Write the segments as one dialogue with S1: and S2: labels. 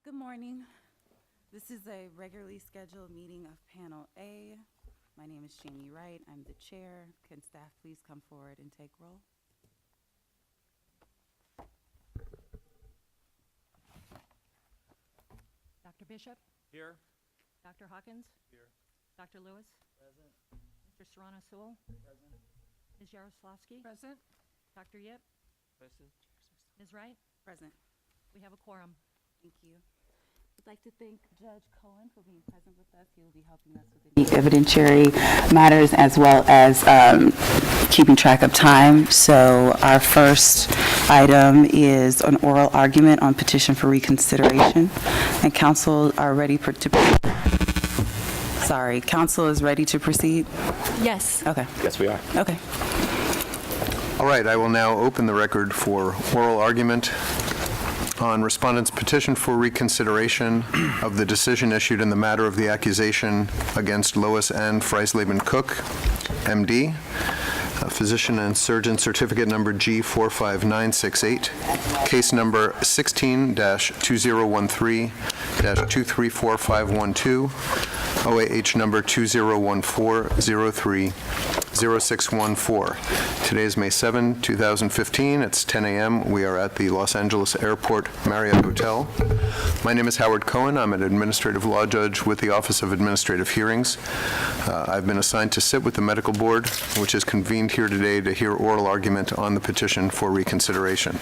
S1: Good morning. This is a regularly scheduled meeting of Panel A. My name is Jamie Wright. I'm the chair. Can staff please come forward and take roll?
S2: Dr. Bishop?
S3: Here.
S2: Dr. Hawkins?
S3: Here.
S2: Dr. Lewis?
S3: Present.
S2: Mr. Serrano Sewell?
S3: Present.
S2: Ms. Yaroslavsky?
S4: Present.
S2: Dr. Yip?
S3: Present.
S2: Ms. Wright?
S1: Present.
S2: We have a quorum.
S1: Thank you. I'd like to thank Judge Cohen for being present with us. He will be helping us with the evidentiary matters as well as keeping track of time. So our first item is an oral argument on petition for reconsideration. And council are ready council is ready to proceed?
S2: Yes.
S1: Okay.
S3: Yes, we are.
S1: Okay.
S5: All right, I will now open the record for oral argument on respondent's petition for reconsideration of the decision issued in the matter of the accusation against Lois Ann Freisleben Cook, MD, physician and surgeon certificate number G45968, case number 16-2013-234512, OAH number 2014-03-0614. Today is May 7, 2015. It's 10 a.m. We are at the Los Angeles Airport Marriott Hotel. My name is Howard Cohen. I'm an administrative law judge with the Office of Administrative Hearings. I've been assigned to sit with the medical board, which is convened here today to hear oral argument on the petition for reconsideration.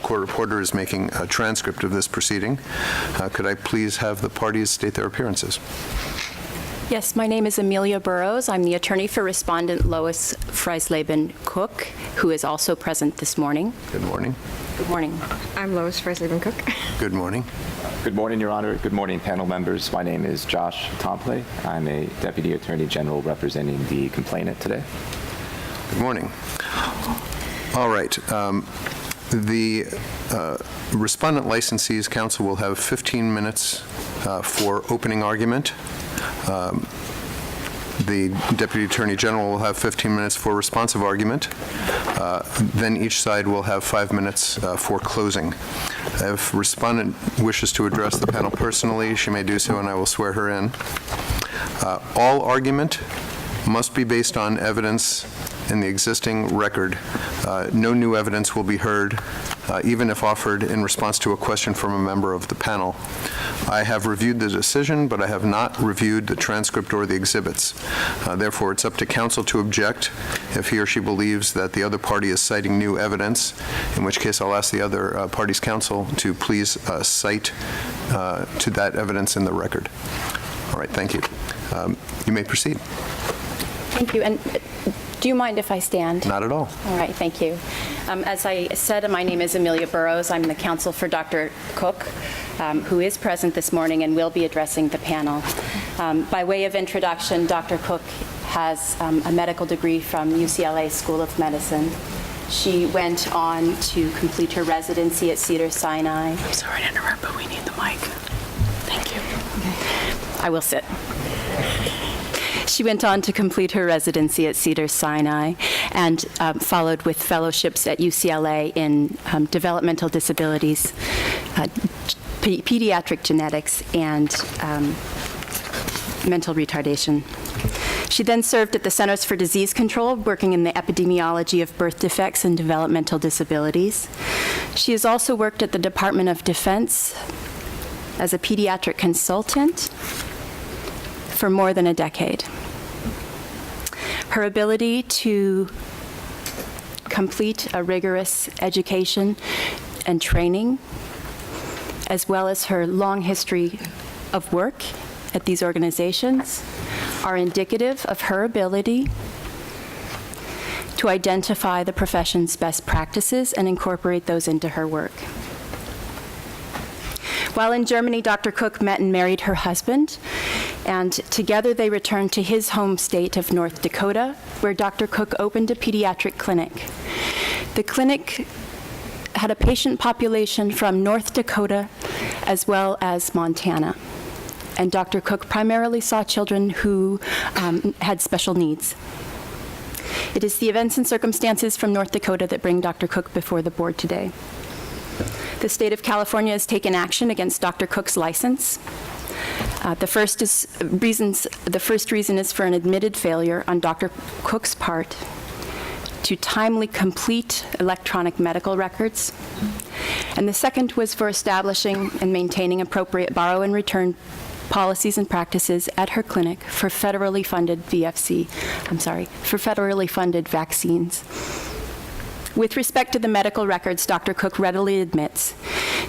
S5: Court reporter is making a transcript of this proceeding. Could I please have the parties state their appearances?
S6: Yes, my name is Amelia Burrows. I'm the attorney for respondent Lois Freisleben Cook, who is also present this morning.
S5: Good morning.
S6: Good morning.
S4: I'm Lois Freisleben Cook.
S5: Good morning.
S3: Good morning, Your Honor. Good morning, panel members. My name is Josh Tompley. I'm a Deputy Attorney General representing the complainant today.
S5: Good morning. All right. The respondent licensees council will have 15 minutes for opening argument. The Deputy Attorney General will have 15 minutes for responsive argument. Then each side will have 5 minutes for closing. If respondent wishes to address the panel personally, she may do so, and I will swear her in. All argument must be based on evidence in the existing record. No new evidence will be heard, even if offered in response to a question from a member of the panel. I have reviewed the decision, but I have not reviewed the transcript or the exhibits. Therefore, it's up to counsel to object if he or she believes that the other party is citing new evidence, in which case I'll ask the other party's counsel to please cite to that evidence in the record. All right, thank you. You may proceed.
S6: Thank you. And do you mind if I stand?
S5: Not at all.
S6: All right, thank you. As I said, my name is Amelia Burrows. I'm the counsel for Dr. Cook, who is present this morning and will be addressing the panel. By way of introduction, Dr. Cook has a medical degree from UCLA School of Medicine. She went on to complete her residency at Cedars-Sinai.
S1: I'm sorry to interrupt, but we need the mic. Thank you.
S6: I will sit. She went on to complete her residency at Cedars-Sinai and followed with fellowships at UCLA in developmental disabilities, pediatric genetics, and mental retardation. She then served at the Centers for Disease Control, working in the epidemiology of birth defects and developmental disabilities. She has also worked at the Department of Defense as a pediatric consultant for more than a decade. Her ability to complete a rigorous education and training, as well as her long history of work at these organizations, are indicative of her ability to identify the profession's best practices and incorporate those into her work. While in Germany, Dr. Cook met and married her husband, and together they returned to his home state of North Dakota, where Dr. Cook opened a pediatric clinic. The clinic had a patient population from North Dakota as well as Montana. And Dr. Cook primarily saw children who had special needs. It is the events and circumstances from North Dakota that bring Dr. Cook before the board today. The state of California has taken action against Dr. Cook's license. The first reason is for an admitted failure on Dr. Cook's part to timely complete electronic medical records. And the second was for establishing and maintaining appropriate borrow and return policies and practices at her clinic for federally funded for federally funded vaccines. With respect to the medical records, Dr. Cook readily admits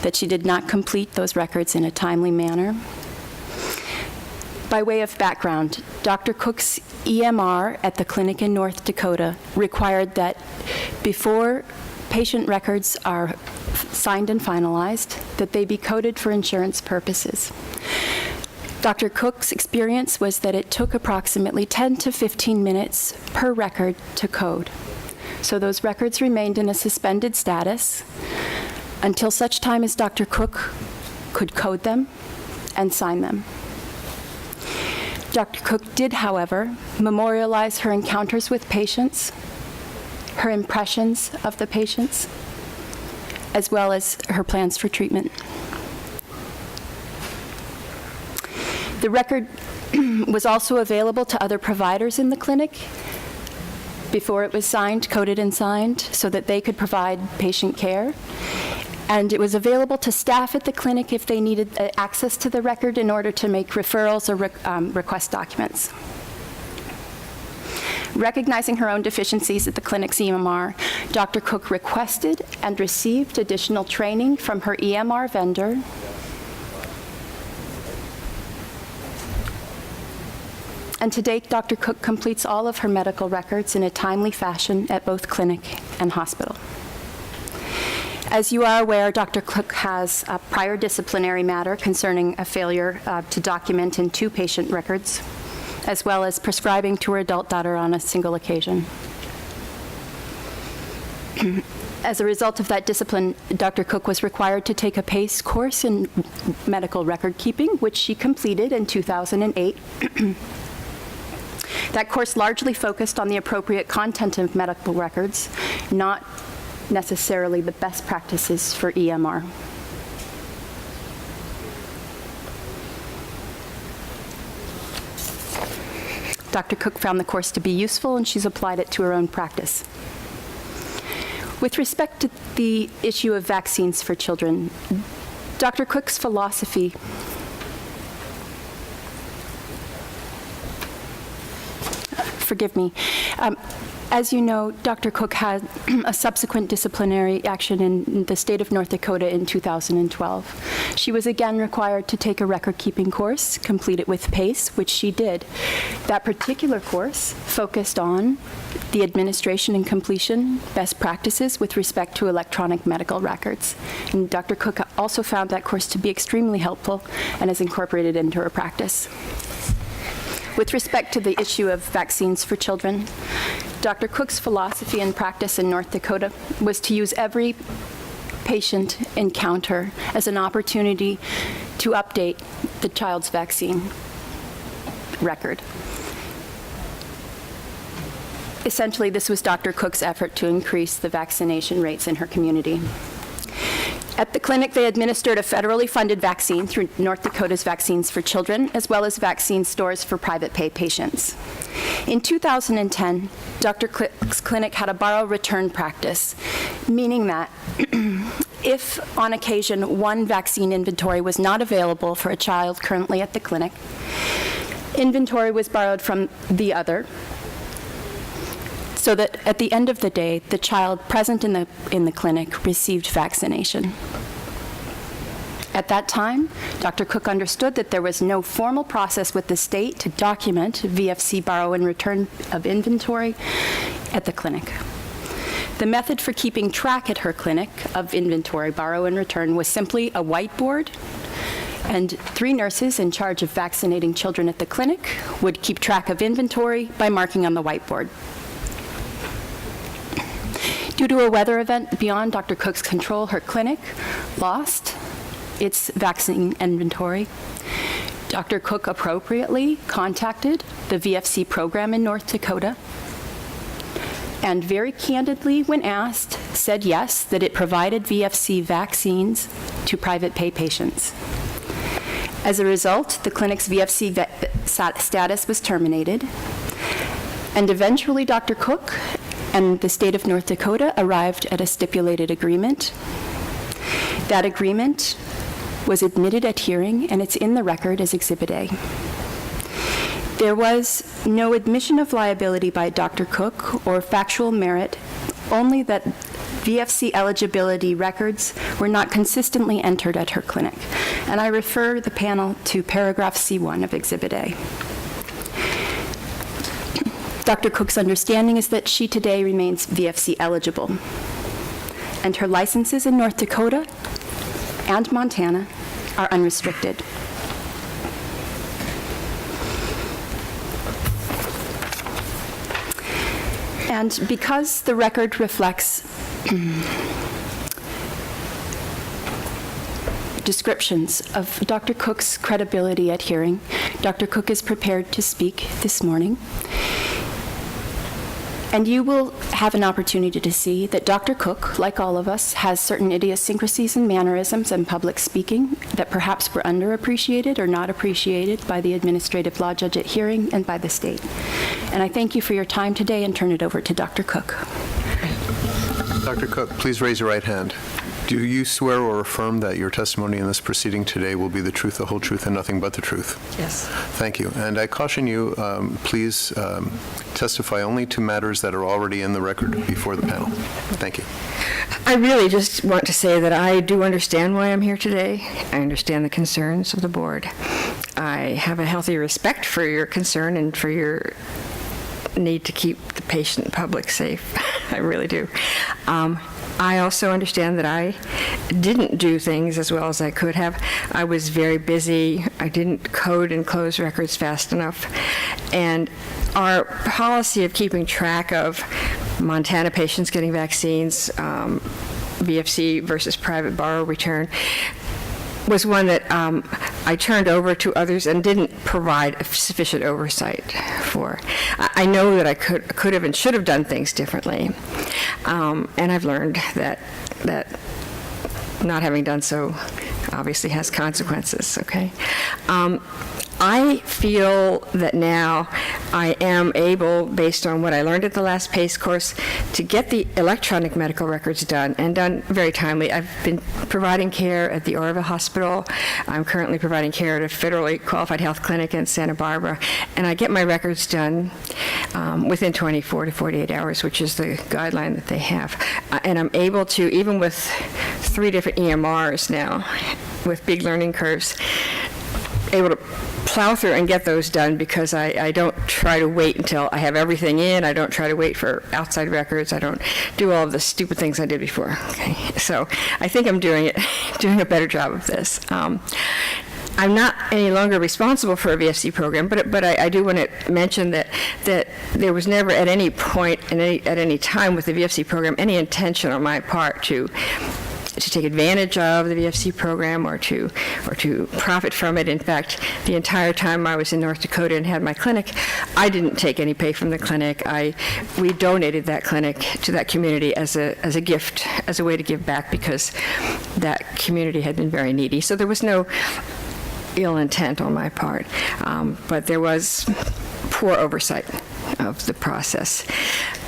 S6: that she did not complete those records in a timely manner. By way of background, Dr. Cook's EMR at the clinic in North Dakota required that before patient records are signed and finalized, that they be coded for insurance purposes. Dr. Cook's experience was that it took approximately 10 to 15 minutes per record to code. So those records remained in a suspended status until such time as Dr. Cook could code them and sign them. Dr. Cook did, however, memorialize her encounters with patients, her impressions of the patients, as well as her plans for treatment. The record was also available to other providers in the clinic before it was signed, coded and signed, so that they could provide patient care. And it was available to staff at the clinic if they needed access to the record in order to make referrals or request documents. Recognizing her own deficiencies at the clinic's EMR, Dr. Cook requested and received additional training from her EMR vendor. And to date, Dr. Cook completes all of her medical records in a timely fashion at both clinic and hospital. As you are aware, Dr. Cook has a prior disciplinary matter concerning a failure to document in 2 patient records, as well as prescribing to her adult daughter on a single occasion. As a result of that discipline, Dr. Cook was required to take a PACE course in medical record keeping, which she completed in 2008. That course largely focused on the appropriate content of medical records, not necessarily the best practices for EMR. Dr. Cook found the course to be useful, and she's applied it to her own practice. With respect to the issue of vaccines for children, Dr. Cook's philosophy forgive me. As you know, Dr. Cook had a subsequent disciplinary action in the state of North Dakota in 2012. She was again required to take a record-keeping course, complete it with PACE, which she did. That particular course focused on the administration and completion best practices with respect to electronic medical records. And Dr. Cook also found that course to be extremely helpful and has incorporated it into her practice. With respect to the issue of vaccines for children, Dr. Cook's philosophy and practice in North Dakota was to use every patient encounter as an opportunity to update the child's vaccine record. Essentially, this was Dr. Cook's effort to increase the vaccination rates in her community. At the clinic, they administered a federally funded vaccine through North Dakota's Vaccines for Children, as well as vaccine stores for private pay patients. In 2010, Dr. Cook's clinic had a borrow-return practice, meaning that if, on occasion, one vaccine inventory was not available for a child currently at the clinic, inventory was borrowed from the other, so that at the end of the day, the child present in the clinic received vaccination. At that time, Dr. Cook understood that there was no formal process with the state to document VFC borrow and return of inventory at the clinic. The method for keeping track at her clinic of inventory borrow and return was simply a whiteboard, and 3 nurses in charge of vaccinating children at the clinic would keep track of inventory by marking on the whiteboard. Due to a weather event beyond Dr. Cook's control, her clinic lost its vaccine inventory. Dr. Cook appropriately contacted the VFC program in North Dakota, and very candidly, when asked, said yes, that it provided VFC vaccines to private pay patients. As a result, the clinic's VFC status was terminated, and eventually Dr. Cook and the state of North Dakota arrived at a stipulated agreement. That agreement was admitted at hearing, and it's in the record as Exhibit A. There was no admission of liability by Dr. Cook or factual merit, only that VFC eligibility records were not consistently entered at her clinic. And I refer the panel to paragraph C1 of Exhibit A. Dr. Cook's understanding is that she today remains VFC eligible, and her licenses in North Dakota and Montana are unrestricted. And because the record reflects descriptions of Dr. Cook's credibility at hearing, Dr. Cook is prepared to speak this morning. And you will have an opportunity to see that Dr. Cook, like all of us, has certain idiosyncrasies and mannerisms in public speaking that perhaps were underappreciated or not appreciated by the administrative law judge at hearing and by the state. And I thank you for your time today and turn it over to Dr. Cook.
S5: Dr. Cook, please raise your right hand. Do you swear or affirm that your testimony in this proceeding today will be the truth, the whole truth, and nothing but the truth?
S4: Yes.
S5: Thank you. And I caution you, please testify only to matters that are already in the record before the panel. Thank you.
S4: I really just want to say that I do understand why I'm here today. I understand the concerns of the board. I have a healthy respect for your concern and for your need to keep the patient and public safe. I really do. I also understand that I didn't do things as well as I could have. I was very busy. I didn't code and close records fast enough. And our policy of keeping track of Montana patients getting vaccines, VFC versus private borrow return, was one that I turned over to others and didn't provide sufficient oversight for. I know that I could have and should have done things differently, and I've learned that not having done so obviously has consequences, okay? I feel that now I am able, based on what I learned at the last PACE course, to get the electronic medical records done, and done very timely. I've been providing care at the Oroville Hospital. I'm currently providing care at a federally qualified health clinic in Santa Barbara, and I get my records done within 24 to 48 hours, which is the guideline that they have. And I'm able to, even with 3 different EMRs now, with big learning curves, able to plow through and get those done because I don't try to wait until I have everything in. I don't try to wait for outside records. I don't do all of the stupid things I did before. Okay? So I think I'm doing a better job of this. I'm not any longer responsible for a VFC program, but I do want to mention that there was never at any point at any time with the VFC program any intention on my part to take advantage of the VFC program or to profit from it. In fact, the entire time I was in North Dakota and had my clinic, I didn't take any pay from the clinic. We donated that clinic to that community as a gift, as a way to give back, because that community had been very needy. So there was no ill intent on my part, but there was poor oversight of the process.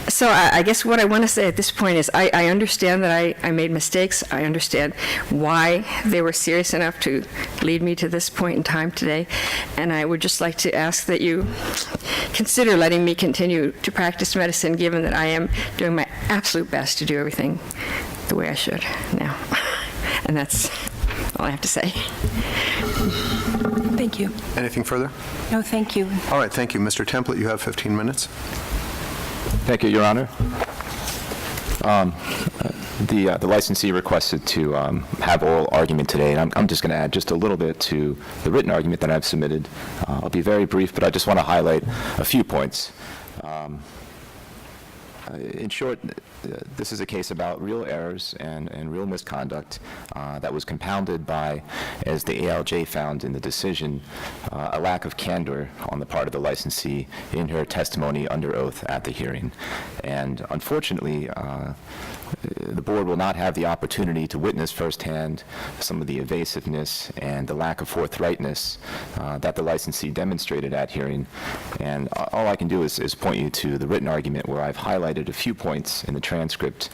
S4: So I guess what I want to say at this point is I understand that I made mistakes. I understand why they were serious enough to lead me to this point in time today. And I would just like to ask that you consider letting me continue to practice medicine, given that I am doing my absolute best to do everything the way I should now. And that's all I have to say.
S6: Thank you.
S5: Anything further?
S6: No, thank you.
S5: All right, thank you. Mr. Template, you have 15 minutes.
S3: Thank you, Your Honor. The licensee requested to have oral argument today, and I'm just going to add just a little bit to the written argument that I've submitted. I'll be very brief, but I just want to highlight a few points. In short, this is a case about real errors and real misconduct that was compounded by, as the ALJ found in the decision, a lack of candor on the part of the licensee in her testimony under oath at the hearing. And unfortunately, the board will not have the opportunity to witness firsthand some of the evasiveness and the lack of forthrightness that the licensee demonstrated at hearing. And all I can do is point you to the written argument where I've highlighted a few points in the transcript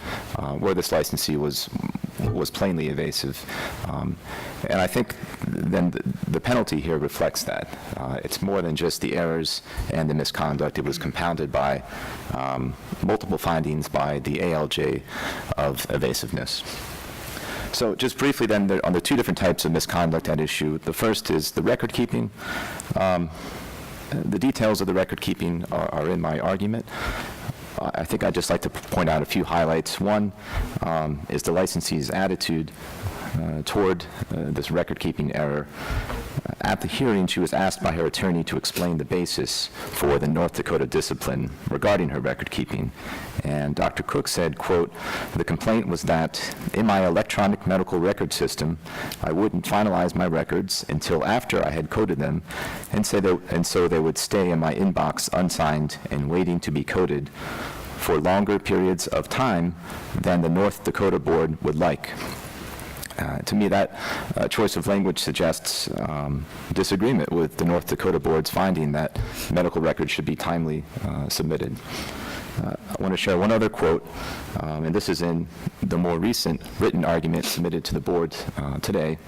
S3: where this licensee was plainly evasive. And I think then the penalty here reflects that. It's more than just the errors and the misconduct. It was compounded by multiple findings by the ALJ of evasiveness. So just briefly then, on the two different types of misconduct at issue, the first is the record keeping. The details of the record keeping are in my argument. I think I'd just like to point out a few highlights. One is the licensee's attitude toward this record-keeping error. At the hearing, she was asked by her attorney to explain the basis for the North Dakota discipline regarding her record-keeping. And Dr. Cook said, quote, "The complaint was that in my electronic medical record system, I wouldn't finalize my records until after I had coded them, and so they would stay in my inbox unsigned and waiting to be coded for longer periods of time than the North Dakota board would like." To me, that choice of language suggests disagreement with the North Dakota board's finding that medical records should be timely submitted. I want to share one other quote, and this is in the more recent written argument submitted to the board today.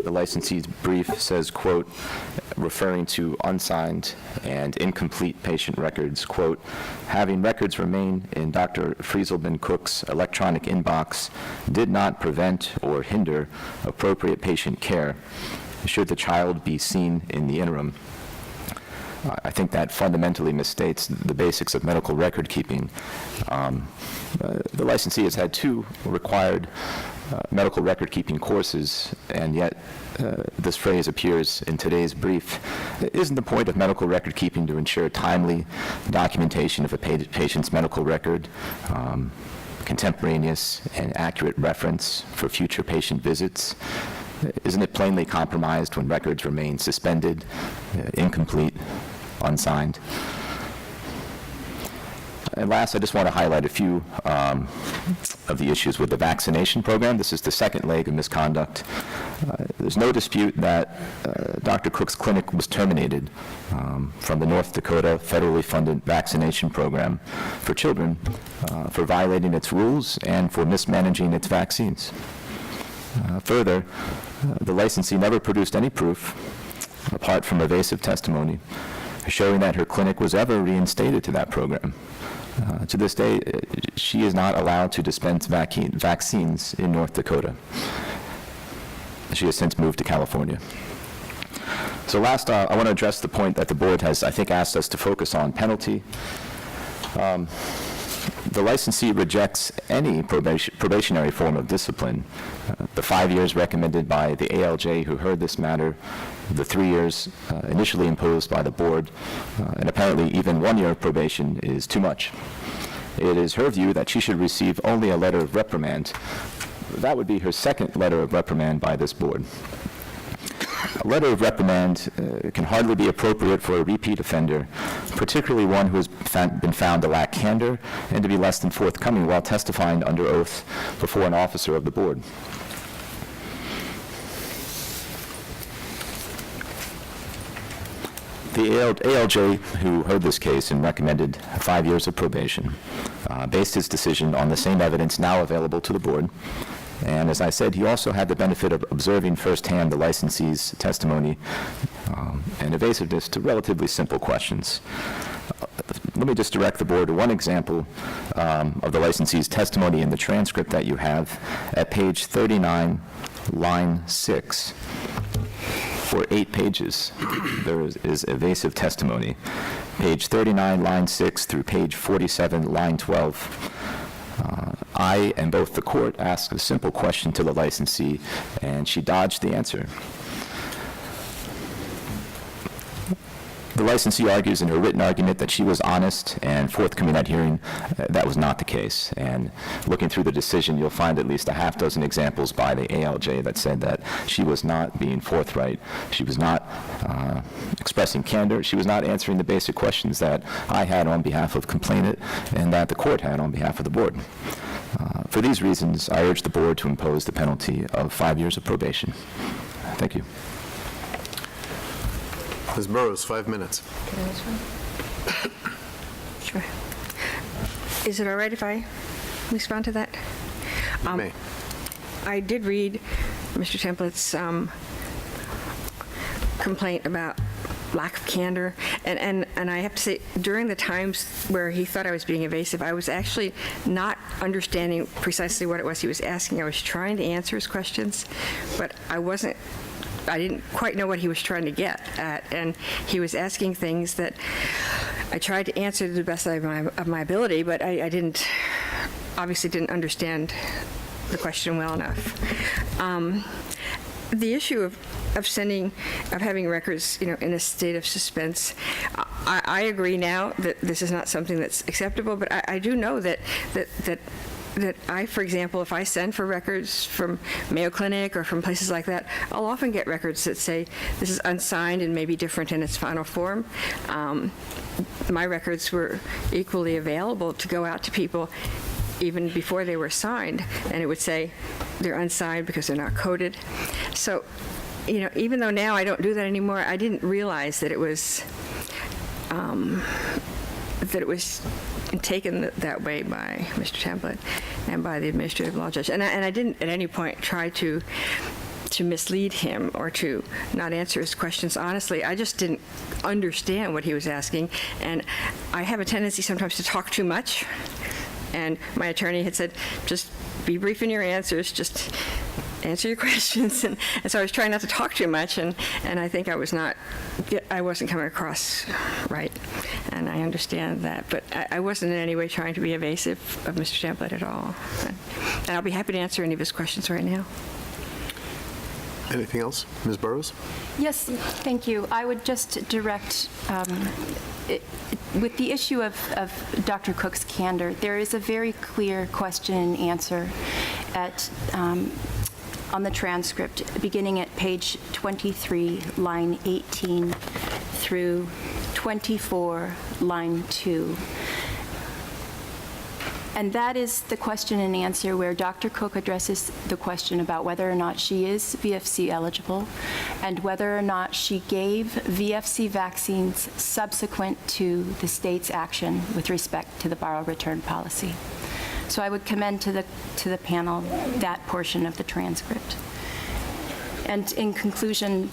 S3: The licensee's brief says, quote, referring to unsigned and incomplete patient records, quote, "Having records remain in Dr. Frieselman Cook's electronic inbox did not prevent or hinder appropriate patient care should the child be seen in the interim." I think that fundamentally misstates the basics of medical record keeping. The licensee has had 2 required medical record keeping courses, and yet this phrase appears in today's brief. Isn't the point of medical record keeping to ensure timely documentation of a patient's medical record, contemporaneous and accurate reference for future patient visits? Isn't it plainly compromised when records remain suspended, incomplete, unsigned? And last, I just want to highlight a few of the issues with the vaccination program. This is the second leg of misconduct. There's no dispute that Dr. Cook's clinic was terminated from the North Dakota federally funded vaccination program for children for violating its rules and for mismanaging its vaccines. Further, the licensee never produced any proof, apart from evasive testimony, showing that her clinic was ever reinstated to that program. To this day, she is not allowed to dispense vaccines in North Dakota. She has since moved to California. So last, I want to address the point that the board has, I think, asked us to focus on: penalty. The licensee rejects any probationary form of discipline. The 5 years recommended by the ALJ who heard this matter, the 3 years initially imposed by the board, and apparently even 1 year of probation is too much. It is her view that she should receive only a letter of reprimand. That would be her second letter of reprimand by this board. A letter of reprimand can hardly be appropriate for a repeat offender, particularly one who has been found to lack candor and to be less than forthcoming while testifying under oath before an officer of the board. The ALJ who heard this case and recommended 5 years of probation based his decision on the same evidence now available to the board. And as I said, he also had the benefit of observing firsthand the licensee's testimony and evasiveness to relatively simple questions. Let me just direct the board to one example of the licensee's testimony in the transcript that you have at page 39, line 6. For 8 pages, there is evasive testimony. Page 39, line 6 through page 47, line 12. I and both the court asked a simple question to the licensee, and she dodged the answer. The licensee argues in her written argument that she was honest and forthcoming at hearing. That was not the case. And looking through the decision, you'll find at least a half dozen examples by the ALJ that said that she was not being forthright. She was not expressing candor. She was not answering the basic questions that I had on behalf of complainant and that the court had on behalf of the board. For these reasons, I urge the board to impose the penalty of 5 years of probation. Thank you.
S5: Ms. Burrows, 5 minutes.
S4: Sure. Is it all right if I respond to that?
S5: You may.
S4: I did read Mr. Template's complaint about lack of candor, and I have to say, during the times where he thought I was being evasive, I was actually not understanding precisely what it was he was asking. I was trying to answer his questions, but I didn't quite know what he was trying to get at, and he was asking things that I tried to answer to the best of my ability, but I obviously didn't understand the question well enough. The issue of having records, in a state of suspense, I agree now that this is not something that's acceptable, but I do know that I, for example, if I send for records from Mayo Clinic or from places like that, I'll often get records that say this is unsigned and maybe different in its final form. My records were equally available to go out to people even before they were signed, and it would say they're unsigned because they're not coded. So, even though now I don't do that anymore, I didn't realize that it was taken that way by Mr. Template and by the administrative law judge. And I didn't at any point try to mislead him or to not answer his questions honestly. I just didn't understand what he was asking, and I have a tendency sometimes to talk too much. And my attorney had said, just be brief in your answers, just answer your questions. And so I was trying not to talk too much, and I think I wasn't coming across right. And I understand that, but I wasn't in any way trying to be evasive of Mr. Template at all. And I'll be happy to answer any of his questions right now.
S5: Anything else? Ms. Burrows?
S6: Yes, thank you. I would just direct, with the issue of Dr. Cook's candor, there is a very clear question and answer on the transcript, beginning at page 23, line 18, through 24, line 2. And that is the question and answer where Dr. Cook addresses the question about whether or not she is VFC eligible and whether or not she gave VFC vaccines subsequent to the state's action with respect to the borrow return policy. So I would commend to the panel that portion of the transcript. And in conclusion,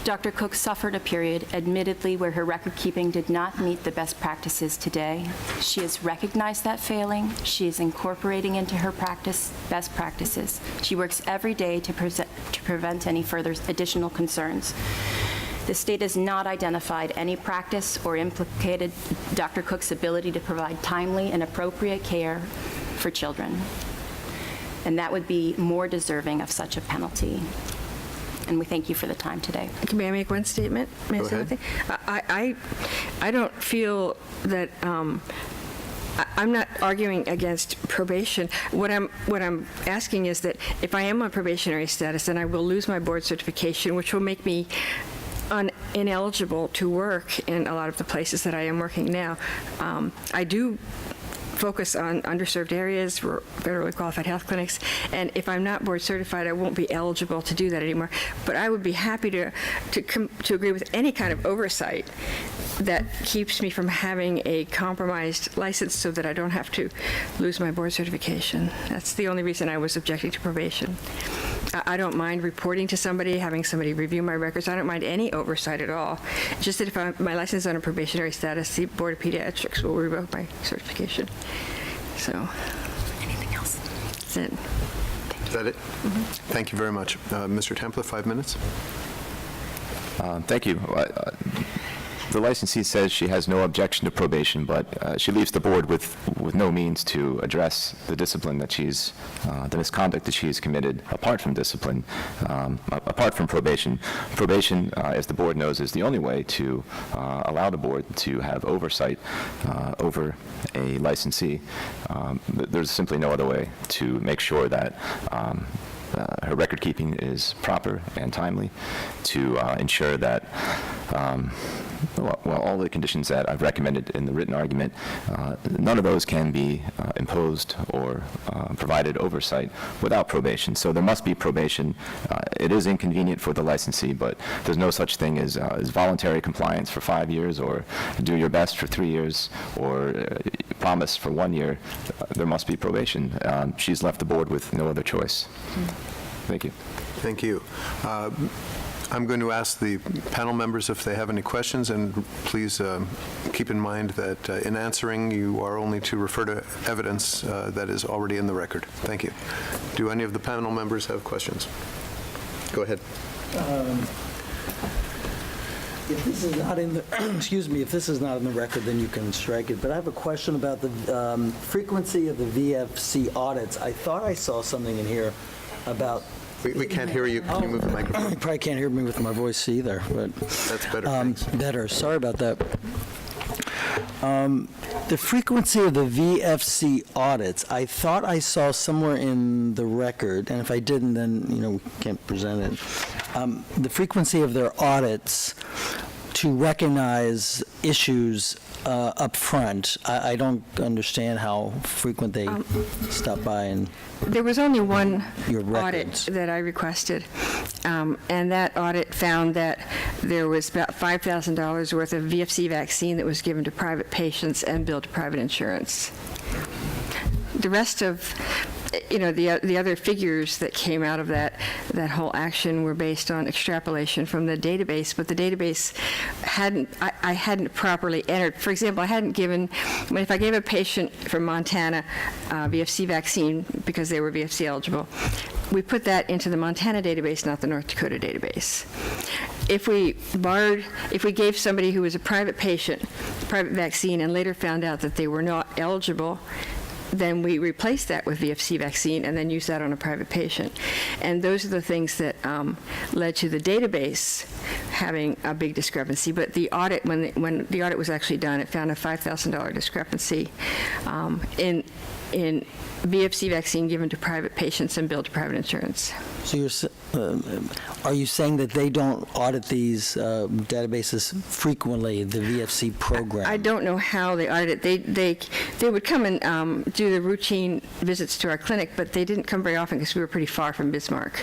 S6: Dr. Cook suffered a period, admittedly, where her record keeping did not meet the best practices today. She has recognized that failing. She is incorporating into her practice best practices. She works every day to prevent any further additional concerns. The state has not identified any practice or implicated Dr. Cook's ability to provide timely and appropriate care for children. And that would be more deserving of such a penalty. And we thank you for the time today.
S4: May I make one statement? May
S5: Go
S4: I say
S5: ahead.
S4: something? I don't feel that I'm not arguing against probation. What I'm asking is that if I am on probationary status, then I will lose my board certification, which will make me ineligible to work in a lot of the places that I am working now. I do focus on underserved areas, federally qualified health clinics, and if I'm not board certified, I won't be eligible to do that anymore. But I would be happy to agree with any kind of oversight that keeps me from having a compromised license so that I don't have to lose my board certification. That's the only reason I was objecting to probation. I don't mind reporting to somebody, having somebody review my records. I don't mind any oversight at all. It's just that if my license is on a probationary status, the Board of Pediatrics will revoke my certification. So, anything else? That's it.
S5: Is that it? Mm-hmm. Thank you very much. Mr. Template, 5 minutes.
S3: Thank you. the licensee says she has no objection to probation, but she leaves the board with no means to address the discipline that the misconduct that she's committed apart from discipline, apart from probation. Probation, as the board knows, is the only way to allow the board to have oversight over a licensee. There's simply no other way to make sure that her record keeping is proper and timely, to ensure that all the conditions that I've recommended in the written argument, none of those can be imposed or provided oversight without probation. So there must be probation. It is inconvenient for the licensee, but there's no such thing as voluntary compliance for 5 years, or do your best for 3 years, or promise for 1 year. There must be probation. She's left the board with no other choice. Thank you.
S5: Thank you. I'm going to ask the panel members if they have any questions, and please keep in mind that in answering, you are only to refer to evidence that is already in the record. Thank you. Do any of the panel members have questions? Go ahead.
S7: If this is not in the, excuse me, if this is not in the record, then you can strike it. But I have a question about the frequency of the VFC audits. I thought I saw something in here about...
S5: We can't hear you. Can you move the microphone?
S7: You probably can't hear me with my voice either, but...
S5: That's better, thanks.
S7: Better. Sorry about that. The frequency of the VFC audits, I thought I saw somewhere in the record, and if I didn't, then, we can't present it. The frequency of their audits to recognize issues up front. I don't understand how frequent they stop by and...
S4: There was only one
S7: Your
S4: audit
S7: records.
S4: that I requested, and that audit found that there was about $5,000 worth of VFC vaccine that was given to private patients and billed to private insurance. The rest of, the other figures that came out of that whole action were based on extrapolation from the database, but the database I hadn't properly entered. For example, I hadn't given, if I gave a patient from Montana VFC vaccine because they were VFC eligible, we put that into the Montana database, not the North Dakota database. If we gave somebody who was a private patient, private vaccine, and later found out that they were not eligible, then we replace that with VFC vaccine and then use that on a private patient. And those are the things that led to the database having a big discrepancy. But the audit, when the audit was actually done, it found a $5,000 discrepancy in VFC vaccine given to private patients and billed to private insurance.
S7: So are you saying that they don't audit these databases frequently, the VFC program?
S4: I don't know how they audit it. They would come and do the routine visits to our clinic, but they didn't come very often because we were pretty far from Bismarck.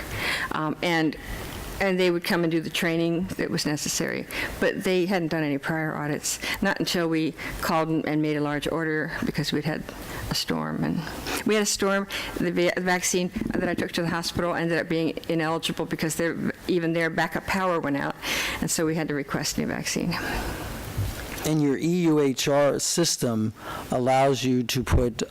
S4: And they would come and do the training that was necessary. But they hadn't done any prior audits, not until we called and made a large order because we'd had a storm. And we had a storm. The vaccine that I took to the hospital ended up being ineligible because even their backup power went out. And so we had to request a new vaccine.
S7: And your EUHR system allows you to put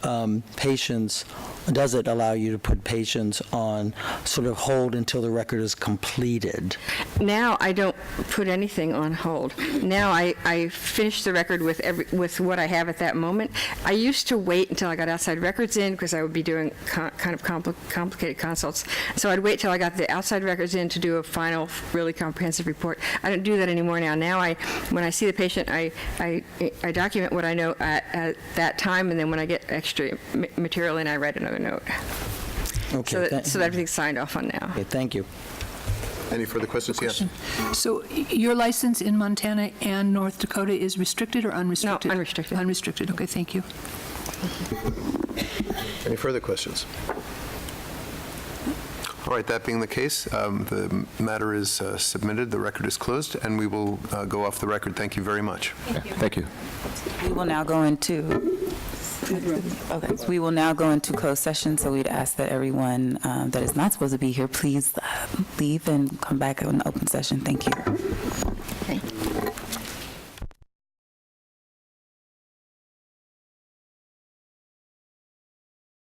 S7: patients, does it allow you to put patients on sort of hold until the record is completed?
S4: Now I don't put anything on hold. Now I finish the record with what I have at that moment. I used to wait until I got outside records in because I would be doing kind of complicated consults. So I'd wait till I got the outside records in to do a final, really comprehensive report. I don't do that anymore now. Now when I see the patient, I document what I know at that time, and then when I get extra material in, I write another note.
S7: Okay.
S4: So that everything's signed off on now.
S7: Okay, thank you.
S5: Any further questions? Yes.
S8: So your license in Montana and North Dakota is restricted or unrestricted?
S4: No, unrestricted.
S8: Unrestricted, okay, thank you.
S5: Any further questions? All right, that being the case, the matter is submitted, the record is closed, and we will go off the record. Thank you very much.
S3: Thank you.
S1: We will now go into... Okay, so we will now go into closed session, so we'd ask that everyone that is not supposed to be here, please leave and come back in open session. Thank you.